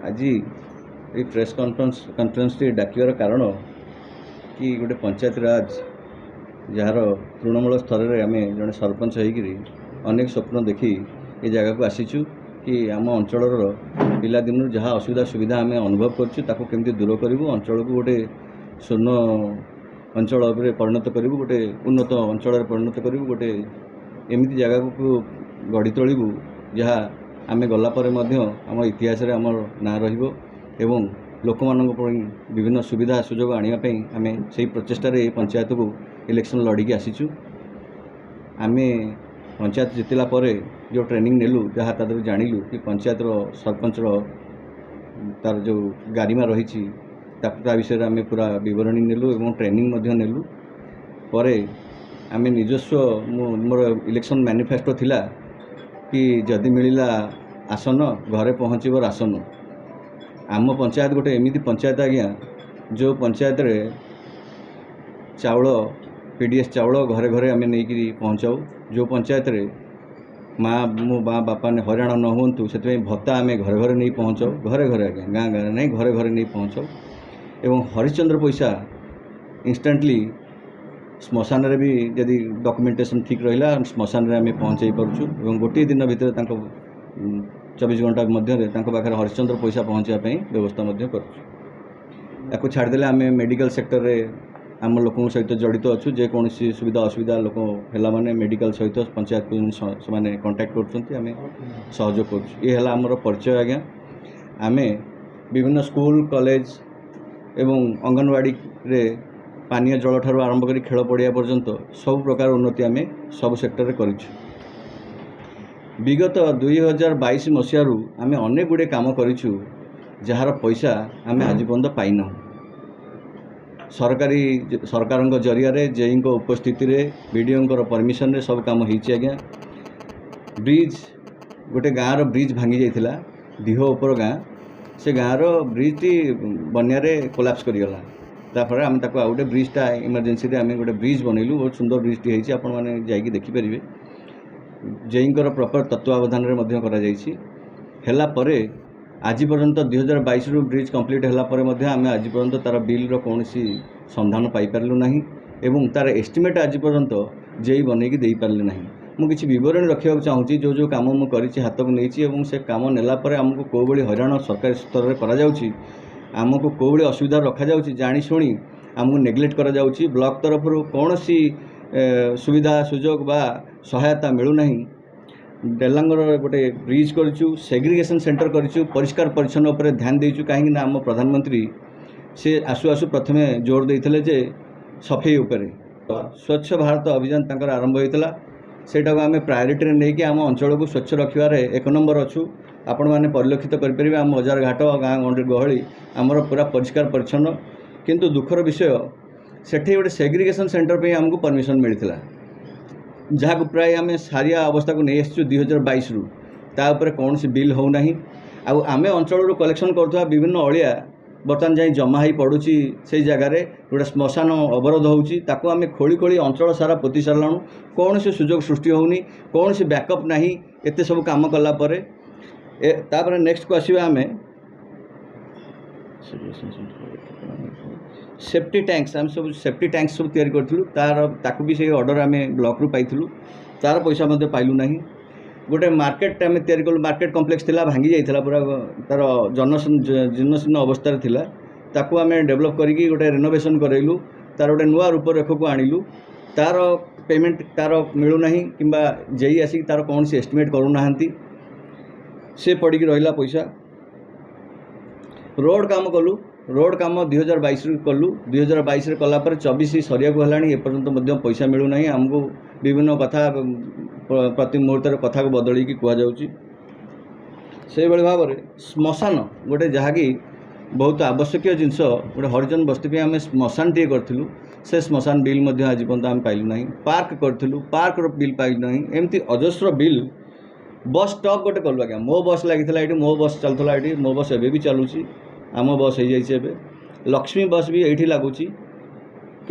आज ये press conference डाकिबार कारण कि गोटे पंचायत राज जार तृणमूल स्तर में आम जड़े सरपंच होकर अनेक स्वप्न देखी ये जगह को आसीचु कि आम अंचल पिलादिन जहाँ असुविधा सुविधा आम अनुभव करमती दूर करूँ अंचल को गोटे स्वर्ण अंचल परिणत करूँ गोटे उन्नत अंचल परिणत करूँ गोटे एमती जगह को गढ़ी तोलू जहाँ आम गलापर आम इतिहास आम ना एवं लोक मान विभिन्न सुविधा सुजोग आने आम से प्रचेषार पंचायत को इलेक्शन लड़िकी आसीचु। आम पंचायत जितला जो ट्रेनिंग नेलु जहाँ तादर जानिलु कि पंचायत सरपंच तार जो गारिमा रही विषय आम पूरा बरणी नेलु एवं ट्रेनिंग नेलु परे आम निजस्व मोर इलेक्शन मैनिफेस्टो थिला कि जदि मिलला आसन घरे पहुँचब रासन। आम पंचायत गोटे एमती पंचायत आज्ञा जो पंचायत रे चाउल पीडीएस चाउल घरे घरे आम नहीं पहुँचाऊ जो पंचायत रे माँ मो माँ बापा ने हराण न हूँ से भत्ता आम घरे घरे नहीं पहुँचाऊ घरे घरे आज्ञा गाँ गाँव नहीं घरे घरे नहीं पहुँचाऊ एवं हरिश्चंद्र पैसा इंस्टाटली श्मशान रे भी यदि डॉक्यूमेंटेशन ठीक रहा श्मशान रे आम पहुँचाई पार्छु एवं गोटे दिन भितर 24 घंटा मध्य पाखे हरिश्चंद्र पैसा पहुँचापी व्यवस्था कर छाड़देले आम मेडिकल सेक्टर रे आम लोक सहित जड़ित अच्छु जेकोसी सुविधा असुविधा लोक है माने मेडिकल सहित पंचायत को से कांटेक्ट कर सहयोग कर परिचय आज्ञा। आम विभिन्न स्कूल कॉलेज एवं अंगनवाड़ी रे पानीय जल ठार आरंभ कर खेल पड़िया पर्यंत सब प्रकार उन्नति आम सब सेक्टर कर विगत 2022 मसीहारू आम अनेक गुड़े कम करूँ जार पैसा आम आज पर्यंत पाईना सरकार जरिया जेई उपस्थिति रे बीडीओ परमिशन रे सब काम होइछि आज्ञा। ब्रिज गोटे गाँव ब्रिज भांगी जाइथिला दिहो उपर गाँ से गाँव ब्रिज टी बन्या कोलाप्स करिगला तापर आम ताको गोटे ब्रिजटा इमरजेंसी आम गोटे ब्रिज बनइलु बहुत सुंदर ब्रिजटी होइछि आपण माने जाइकी देखि परिबे जेईंकर प्रॉपर तत्वावधान रे मध्य करा जाइछि हैला परे आज पर्यंत 2022 रु ब्रिज कंप्लीट हैला परे मध्य आम आज पर्यंत तार बिल रो कोनोसी संधान पाई पारलु नाही एवं तार एस्टिमेट आज पर्यंत जेई बनेकी देई पारले नाही। मु किछि विवरण रखिया चाहूची जो काम मु करिछि हाथ को नहींछि एवं से काम नेला परे हमको को बळी हैरान सरकारी स्तर रे करा जाउछि आमको को बळी असुविधा रखा जाउछि जानि शुणी आमको नेग्लेक्ट करा जाउछि ब्लॉक तरफ कोनोसी सुविधा सुजोग बा सहायता मिलू नाही। डेलांगर गोटे ब्रिज करूँ सेग्रीगेशन सेंटर करूँ परिष्कार परिच्छन्न उपर ध्यान देचु कहीं आम प्रधानमंत्री से आसु आसु प्रथमे जोर देते जे सफाई उपरे स्वच्छ भारत अभियान तंकर आरंभ होता सेटा आम प्रायोरिटी नहीं कि आम अंचल को स्वच्छ रखिबार 1 नंबर अच्छु आपण मैंने परिलक्षित करें आम बजार घाट गाँ गहली आमर पूरा परिष्कार परिच्छन्न किंतु दुखर विषय सेठी गोटे सेग्रीगेशन सेंटर पे आमको परमिशन मिलता जहाँ को प्राय आम सारिया अवस्था को नहीं आसचु 2022 रु तापर कौन सी बिल हो नहीं आम अंचल कलेक्शन करुवा विभिन्न अलिया बर्तमान जाए जमा ही पड़ुची से जगार गोटे श्मशान अवरोध होता आम खोली खोली अंचल सारा पोती सारू कौन सी सुजोग सृष्टि होनी कौन सी बैकअप ना एत सब कम कलापर तापर नेक्स्ट को आसवा आम सेफ्टी टैंक्स आम सब सेफ्टी टैंक्स सब तैयारी करूँ तार भी से ऑर्डर आम ब्लॉक रू पाइलु तार पैसा पाइलु ना गोटे मार्केट आम तैयारी कलु मार्केट कम्प्लेक्स थिला भांगी जाइथिला पूरा तार जीर्णशीर्ण अवस्था थिला ताकू आम डेभलप करिकी गोटे रिनोवेशन करैलु तार गोटे नुआ रूपरेख को आणिलु तार पेमेंट तार मिलू ना किंबा जेई आसिक तार कौन सी एस्टिमेट करूना से पड़ी रहा पैसा रोड काम कलु रोड काम 2022 कलु 2022 रे कलापर 24 सरिया को हलानी एपर्यंत पैसा मिलू ना आमको विभिन्न कथा प्रति मुहूर्त कथा को बदल की कह जाउची से भाव में श्मशान गोटे जहाँकि बहुत आवश्यक जिनस गोटे हरिजन बस्ती पे आम श्मशान टे करूँ से श्मशान बिल आज पर्यंत आम पाइलु ना पार्क करूँ पार्क बिल पाइलु ना एमती अजस्र बिल बस स्टॉप गोटे कलु आज्ञा मो बस लगी मो बस चलता ये मो बस एवं भी चलुची आम बस हो जाए लक्ष्मी बस भी ये लगुच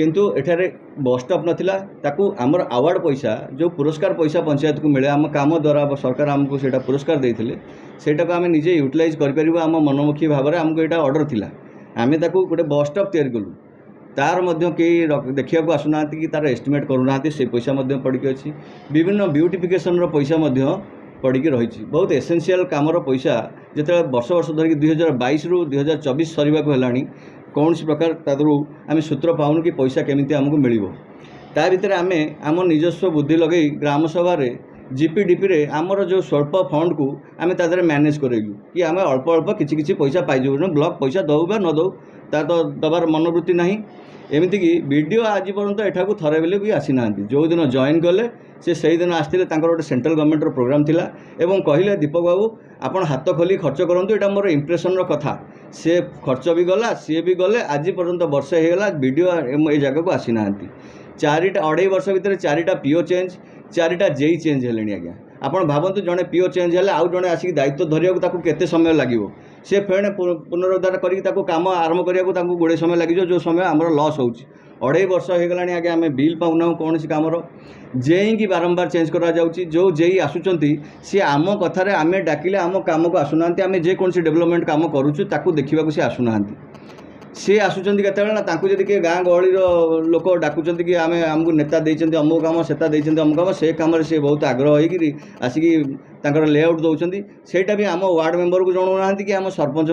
किंतु एठारे बस स्टॉप नथिला ताकू आमर अवार्ड पैसा जो पुरस्कार पैसा पंचायत को मिले आम काम द्वारा सरकार आमको सेटा पुरस्कार देइथिले सेटा को आम निजे यूटिलाइज कर परिबो आम मनोमुखी भाव में आमको एटा ऑर्डर थिला आमे ताकू गोटे बस स्टॉप तैयारी कलु तार मध्य कई देखिया को आसुना कि तार एस्टिमेट करूना से पैसा मध्य पड़ी अच्छी विभिन्न ब्यूटिफिकेशन पैसा मध्य पड़ी रही बहुत एसेंशियल कामर पैसा जिते वर्ष वर्ष धरिक 2022 रु 2024 सरीबा को हेलानी कौन सी प्रकार तादरू आम सूत्र पाऊन कि पैसा केमिति आमको मिलिबो ता भितर आमे आम निजस्व बुद्धि लगे ग्राम सभा रे जीपीडीपी रे आमर जो स्वल्प फंड को आम तादरे मैनेज करेलु कि आम अल्प अल्प किछि पैसा पाइजु ब्लॉक पैसा दौ बा न दौ ता तो दबार मनोवृत्ति नहीं एमती कि वीडियो आज पर्यंत एठाकू थरे बेले भी आसी ना जो दिन जॉइन कले से दिन आसते गोटे सेंट्रल गवर्नमेंट प्रॉग्राम थिला एवं कहले दीपक बाबू आपण हाथ खोली खर्च करूँ यहाँ मोर इम्प्रेसन कथा से खर्च भी गला सी भी गले आज पर्यंत वर्षे होगा वीडियो ये जगह को आसी ना 2.5 वर्ष भितर 4टा पीओ चेंज 4टा जेई चेंज हेले आज्ञा आपण भावतु जड़े पीओ चेंज है आउ जड़े आसिक दायित्व धरिया केते समय लगे से फेणे पुनरुद्धार करके काम आरंभ करने को गुड़े समय लगे जो समय आम लॉस हो 2.5 वर्ष हो गला आगे आम बिल पाऊना कौन सी कमर जेई की बारंबार चेंज करा जाउची जो जेई आसुचंती सी आम कथार आम डाकिले आम काम को आसुना आम जेकोसी डेवलपमेंट काम करूँ ताकू देखा सी आसुना सी आसुचंती केतेबेले ना तांकु जदि के गाँ गहली लोक डाकुचंती कि आमे आमको नेता देइचंती अमुक काम सेता देइचंती अमुक काम से काम सी बहुत आग्रह होइकि आसिकी तांकर लेआउट दौरान सेटा भी आम वार्ड मेंबर को जनाऊ ना कि आम सरपंच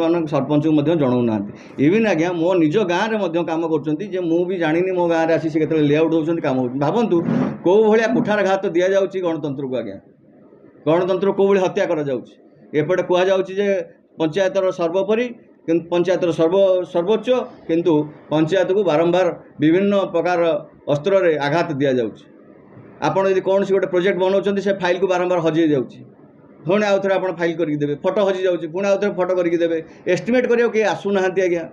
को जनाऊ ना इवन आज्ञा मो निज गाँव में काम कर मु भी जानी मो गाँव में आसी से लेआउट दौरान काम हो भावतु कौ भाया कुठारघात दि जाऊँगी गणतंत्र को आज्ञा गणतंत्र कौ भाई हत्या करपटे कहुचे पंचायतर सर्वोपरि पंचायतर सर्वोच्च किंतु पंचायत को बारंबार विभिन्न प्रकार अस्त्र रे आघात दि जाउछि आपण यदि कौन सी गोटे प्रोजेक्ट बनाउछन्ती से फाइल को बारंबार हजै जाउछि पुणी आउ थे आप फाइल करके देवे फोटो हजि जाउछि पुणी आउ थे फोटो करके देवे एस्टिमेट करियो के आसु नाहंती आज्ञा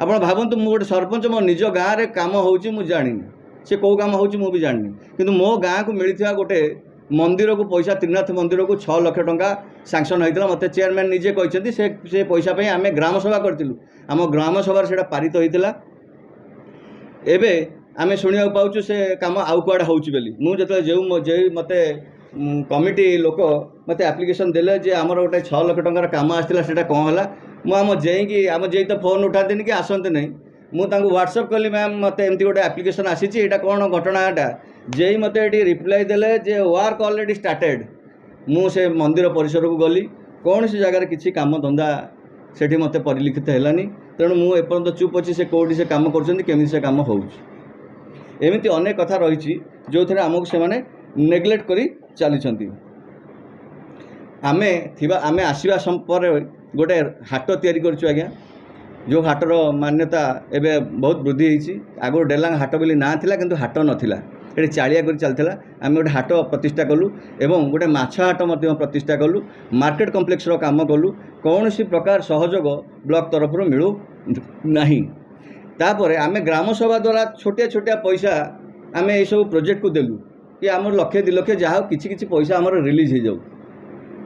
आपण भावंतु मु गोटे सरपंच मो निज गाँव रे काम होउछि मु जानिनी से कौ काम होउछि मु भी जानिनी किंतु मो गाँव को मिलिथिया गोटे मंदिर को पैसा त्रिनाथ मंदिर को 6 लाख टंका सैंक्शन होता मत चेयरमैन निजे कहते से पैसा पे आम ग्राम सभा करूँ आम ग्राम सभा से पारित होता एबे आम शुणा पाचु से कम आउ कड़े होते जो मत कमिटी लोक मत एप्लिकेशन देले जे आमर गोटे 6 लाख टंकार कम आसाला से कौन है मुझे जेई आम जे तो फोन उठाते कि आसते नहीं मुझे व्हाट्सअप कली मैम मत एमती गोटे एप्लिकेशन आसी कौन घटनाटा जेई मत ये रिप्लाई देले जे वर्क ऑलरेडी स्टार्टेड मु से मंदिर परिसर को गली कौन सी जगह किसी काम धंदा सेठी मत परिलिखित हैलानी तेणु मु एपर्यंत चुप अच्छी से कौटी से काम करमी से काम होमती अनेक कथा रही जो थे आमको से नेग्लेक्ट कर चली आमे आसवा पर गोटे हाट तैयारी करछु आज्ञा जो हाटर मान्यता एवं बहुत वृद्धि होती आगुरी डेलांग हाट बोली ना थिला किंतु हाट नथिला ये चालिया कर चलता आम गोटे हाट प्रतिष्ठा कलु एवं गोटे माछ हाट प्रतिष्ठा कलु मार्केट कम्प्लेक्स काम कलु कौन सी प्रकार सहयोग ब्लॉक तरफ मिलू नहीं तापर आम ग्राम सभा द्वारा छोटिया छोटिया पैसा आम ये सब प्रोजेक्ट को देलु कि आम 1,00,000 2 लक्ष जहाँ किसी पैसा आमर रिलीज हो जाऊ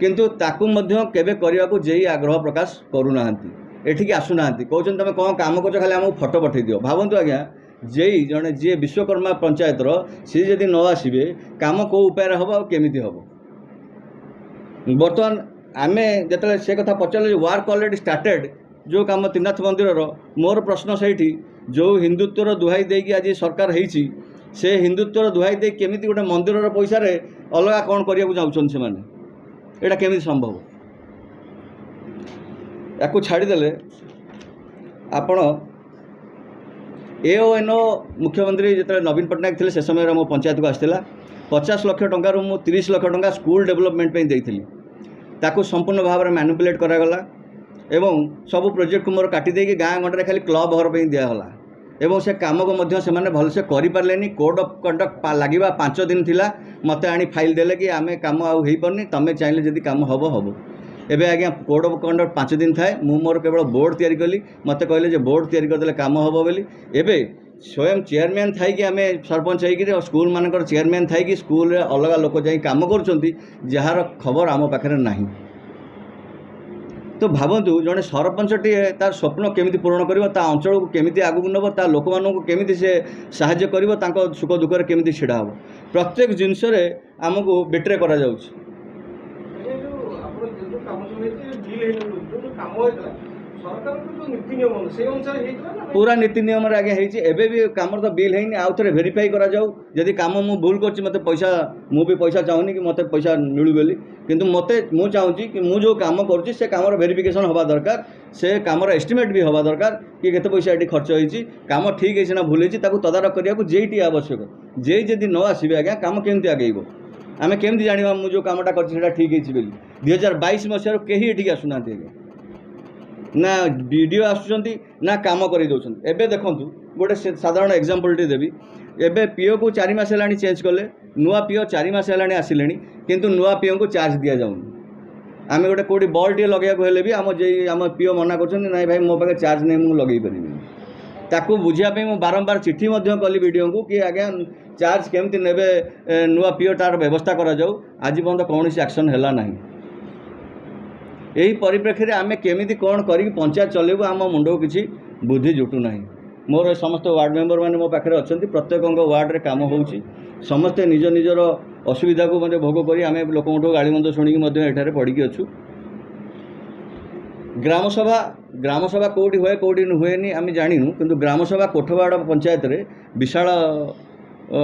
किंतु ताकू मध्य केबे करने को जेई आग्रह प्रकाश करूना एठिकी आसुना कहते तुम कौन काम कर खाली आमको फोटो पठे दियो भावतु आज्ञा जेई जड़े जी विश्वकर्मा पंचायतर सी जदि न आसबे काम कौ उपाय हम केमिति हम बर्तमान आम जो से कथा पचारे वर्क ऑलरेडी स्टार्टेड जो काम त्रिनाथ मंदिर मोर प्रश्न से जो हिंदुत्वर दुहाई देकी आज सरकार होती से हिंदुत्वर दुहाई दे केमिति गोटे मंदिर पैसा अलग कौन करने चाहूँ से यहाँ केमिति संभव या छाड़देले आपण एओएनओ मुख्यमंत्री जो नवीन पट्टनायक थे से समय मो पंचायत को आसाला 50 लाख टंकार मु 30 लाख टंका स्कूल डेवलपमेंट पे देइथिली ताकू संपूर्ण भाव में मैनिपुलेट करागला एवं सब प्रोजेक्ट को मोर काटी देकी गाँ गंडे खाली क्लब घर पे दिगला एवं से काम को मध्य से माने भलसे करि पारलेनी कोड ऑफ कंडक्ट लागिबा 5 दिन थिला मते आनी फाइल देले कि आमे काम आउ हेई परनी तमे चाहिले जदी काम हबो हबो एबे आज्ञा कोड ऑफ कंडक्ट 5 दिन थाए मु मोर केवल बोर्ड तैयारी कली मत कहले जे बोर्ड तैयारी करदेले काम हम बोली एबे स्वयं चेयरमैन थाई कि आमे सरपंच होइकि स्कूल मानकर चेयरमैन थाई कि स्कूल रे अलग लोक जाई काम करूछंती जहार खबर आम पाखरे नाही तो भावतु जड़े सरपंचटी तार स्वप्न केमिति पूरण कर अंचल को केमिति आगू नब ता लोक मानू केमिति से साहाय्य कर सुख दुख केमिति छिड़ा हम प्रत्येक जिनस आमको बेट्रे करा जाउछि। पूरा नीति नियम आगे एबे भी काम तो बिल है आउ थे भेरीफाई करा जाऊ जदि काम मु भूल कर मत पैसा मु भी पैसा चाहूनी कि मत पैसा मिलू बोली किंतु मते मु चाहूँगी कि मु जो काम करुँची से काम वेरिफिकेशन हवा दरकार से काम एस्टिमेट भी हवा दरकार कि केते पैसा ये खर्च होती काम ठीक है ना भूल होती तदारख करने जेटी आवश्यक जे जदि न आसबे आज्ञा काम केमती आगेब आम केमती जाना मुझे जो कामटा कर ठीक है 2022 मसीह कहीं ये आसुना ना वीडियो आसुँच ना काम कर एबे देखूँ गोटे साधारण एग्जाम्पलटी देवी एबे पीओ को 4 मास है चेंज कले नुआ पीओ 4 मास है आसिले किंतु नुआ पीओ को चार्ज दि जाऊनी आम गोटे कौटी बल टे लगे भी आम पीओ मना कर भाई मो पाखे चार्ज नहीं मुझे लगे पारि बुझापी मुझे बारंबार चिठी कली वीडियो को कि आज्ञा चार्ज केमती ने नुआ पीओ तार व्यवस्था करा जाऊ आज पर्यटन कौन एक्शन है ना यही परिप्रेक्षी आम केमी कौन कर पंचायत चलेबू आम मुंड को किसी बुद्धि जुटू ना मोर समस्त वार्ड मेंबर मैंने मो पाखे अच्छा प्रत्येक वार्ड रे काम होउछि समस्ते निज निजर असुविधा को मतलब भोग करी आम लोक गाड़ीमंद शुणिकी पड़ी अच्छु। ग्रामसभा कौटी हुए कौटी हुए आम जाणु किंतु ग्रामसभा कोठवाड़ पंचायत रे विशाल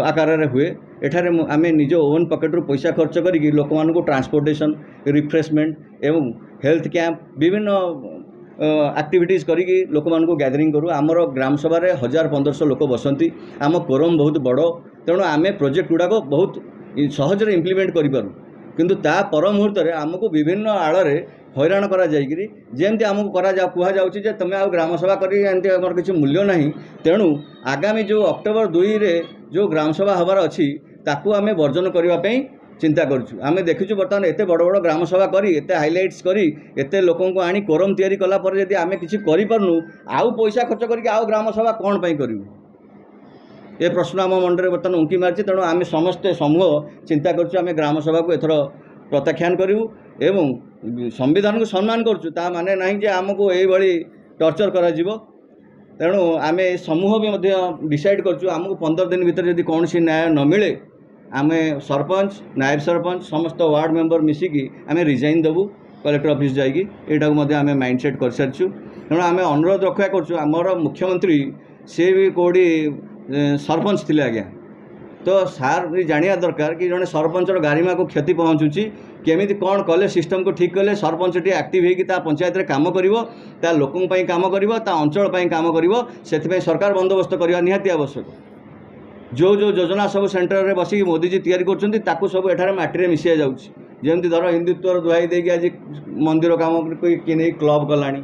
आकार रे हुए एठारे आम निज ओन पकेट रू पैसा खर्च करी लोक मानू ट्रांसपोर्टेशन रिफ्रेशमेंट एवं हेल्थ कैंप विभिन्न एक्टिविटीज करी लोक मानू गैदरिंग करूँ आमर ग्राम सभा 1000-1500 लोक बसंती आम कोरम बहुत बड़ तेणु आम प्रोजेक्ट गुड़ाक बहुत सहज इम्प्लीमेंट करूँ किंतु ता पर मुहूर्त आमको विभिन्न आड़े हैरान करा जायकरी जेमती आमको कह जाऊँगी तुम आ ग्राम सभा कर किसी मूल्य ना तेणु आगामी जो अक्टोबर 2 रे जो ग्राम सभा हबार अच्छी ताकू आम वर्जन करने चिंता करूँ आम देखीचु बर्तमान एत बड़ बड़ ग्राम सभा करी एत हाइलाइट्स करी एत लोकों को आनी कोरम तैयारी कला पर यदि आम किसी करूँ आउ पैसा खर्च करके आउ ग्राम सभा कौन पाई करूँ ये प्रश्न आम मंडे बर्तमान उंकी मार्च तेणु आम समस्ते समूह चिंता करूँ ग्राम सभा को एथर प्रत्याख्यान करूँ एवं संविधान को सम्मान करुँ माने ना जे आमको यही टर्चर करा तेणु आम समूह भी डिसाइड करूँ आमको 15 दिन भीतर यदि कौन सी न्याय न मिले आम सरपंच नायब सरपंच समस्त वार्ड मेंबर मिसिकी आम रिजाइन देवु कलेक्टर ऑफिस जाइए यहाँ आम माइंडसेट कर सारी तेणु आम अनुरोध रक्षा करमर मुख्यमंत्री सी भी कौटी सरपंच थे आज्ञा तो सार भी जाना दरकार कि जड़े सरपंचर गारिमा को क्षति पहुँचुची केमिति कौन कले सिस्टम को ठीक कले सरपंचटी एक्टिव होगी पंचायत रे काम कर लोकों काम कर अंचल काम कर सरकार बंदोबस्त करवा निहाती आवश्यक जो जो योजना सब सेंटर रे बसिक मोदीजी तैयारी कर सब एठारे माटी मिसिया जामती धर हिंदुत्वर दुहाई देगी आज मंदिर काम कि नहीं क्लब कलानी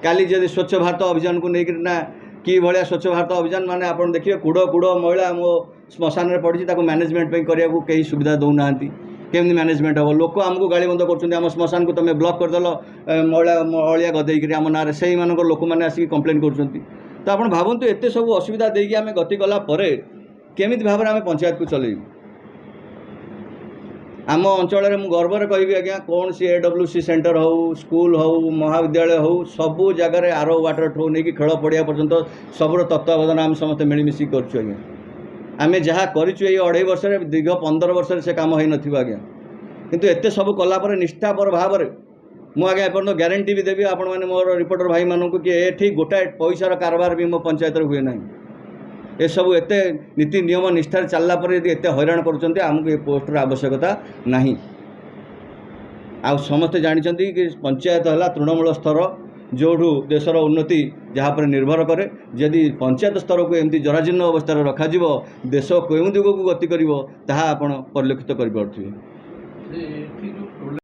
काली जब स्वच्छ भारत अभियान को लेकर ना कि भाया स्वच्छ भारत अभियान माने आप देखिए कूड़ कूड़ मैला मो श्मशान में पड़ी मैनेजमेंट करने को कहीं सुविधा दौना केमती मैनेजमेंट हम लोक आमको गाड़ी बंद कर श्मशान को तुम ब्लॉक करदेल मैला अलिया गदेक आम ना से लोक मैंने आसिक कम्प्लेन कर तो आप भावतु एत सब असुविधा देकी आम गति कला केमिति भाव में आम पंचायत को चलू आम अंचल में गर्वर कहि आज्ञा कौन सी AWC सेंटर हो स्कूल हो महाविद्यालय हो सबू जगार आरो वाटर ठो नहीं खेल पड़िया पर्यंत सबूर तत्वावधान आम समस्त मिलमिशि करूँ आम जहाँ करूँ ये 2.5 वर्ष दीर्घ 15 वर्ष से काम हो न आज्ञा किंतु एत सब कलापर निष्ठापर भाव में मुझे एपर्यंत ग्यारंटी भी देवी आपण मैंने मोर रिपोर्टर भाई मानू कि ये गोटाए पैसार कारबार भी मो पंचायत हुए ना ये सब एत नीति नियम निष्ठार चलला पर यदि एत हैरान करुँच ये पोस्टर आवश्यकता नहीं आ समस्ते जानते कि पंचायत है तृणमूल स्तर जोठू देशर उन्नति जहाँ पर निर्भर करे यदि पंचायत स्तर को एमती जराजीर्ण अवस्था रखा देश केउं दिग को गति कर परिलक्षित कर।